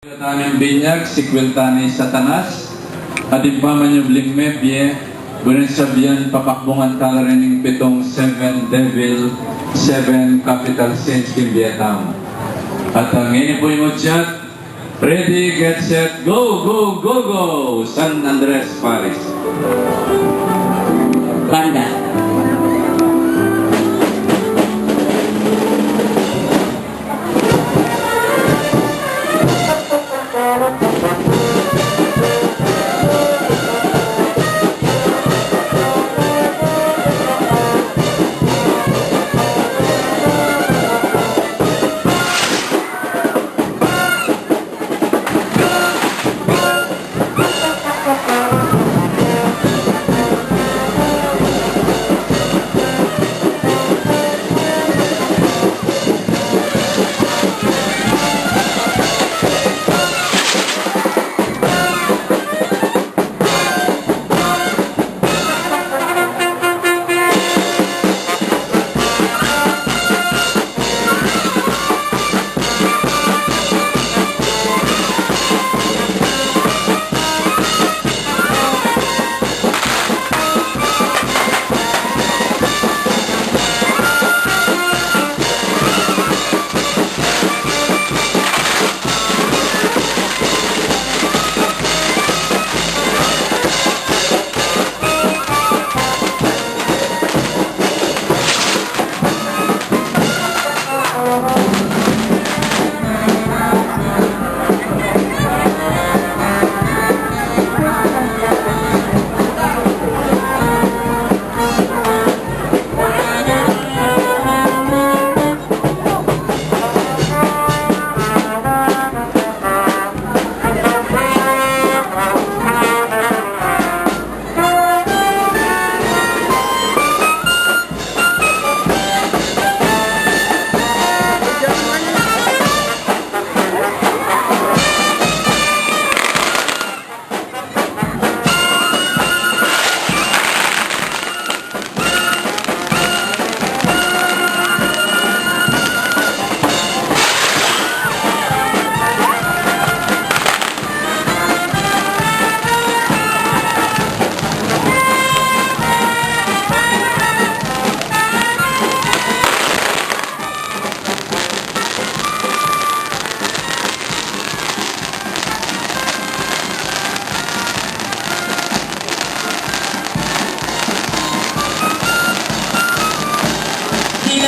Tanim binyag, sikweltani satanas, adimpaman yung blingmebye, bunin sabihan papakbungan talarining pitong 7 devil, 7 capital sins kimbiyatam. At ang ngayon po yung chat, ready, get set, go, go, go, go! San Andres, Paris. Banda.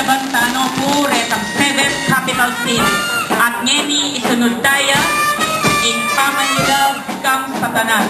Bantano po retang 7 capital sin at ngeni isunod daya ing pamanila kang satanas.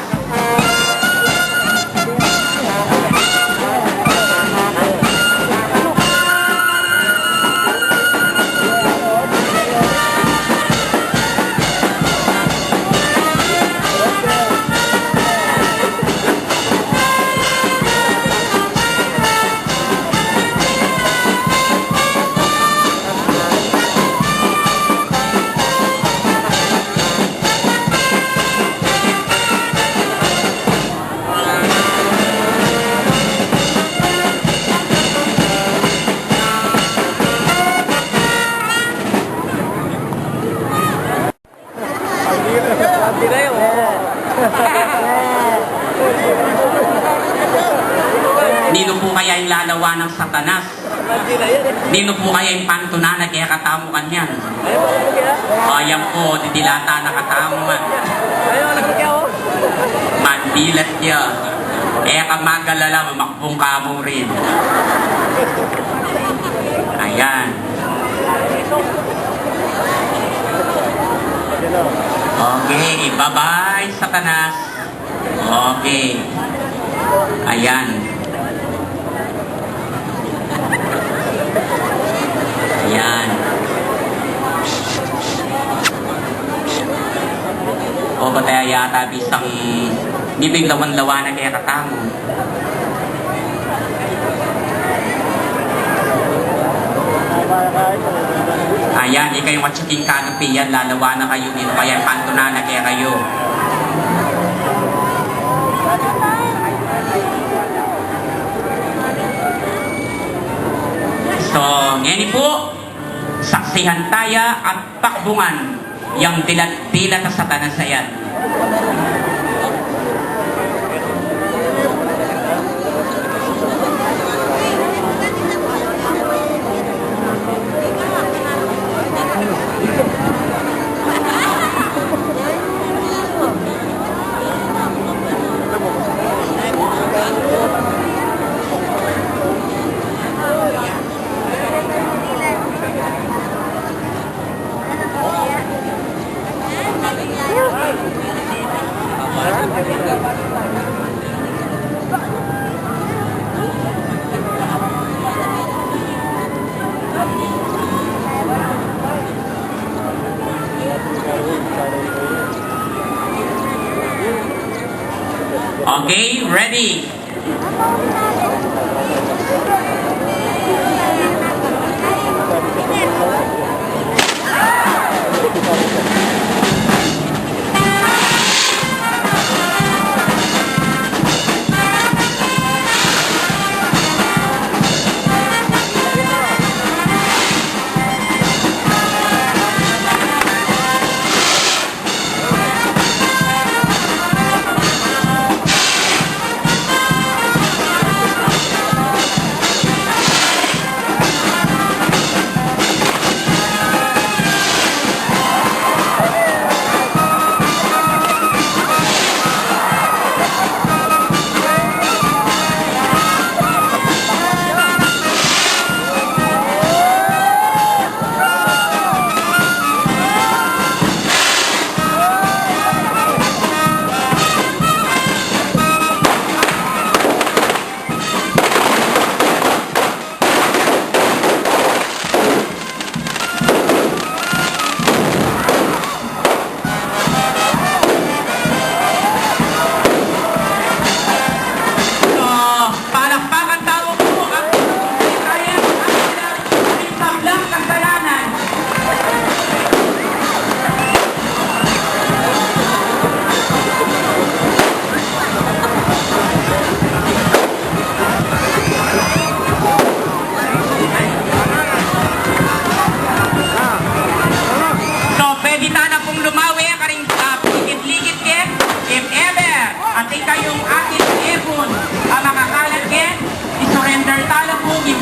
Nino po kaya yung lalawa ng satanas? Nino po kaya yung pantuna na kaya katamo kanyan? Ayan po, didilata na katamo man. Mandilat niya. Kaya ka magalala, mamakbong ka mo rin. Ayan. Okay, bye-bye satanas. Okay. Ayan. Ayan. O ba tayo yata bisang bibig lawan-lawa na kaya katamo? Ayan, ikay yung matsuking kagapi yan, lalawa na kayo nito, kaya pantuna na kaya kayo. So, ngayon po, saksihan taya at pakbungan yung dilat sa Satanas na yan. Okay, ready?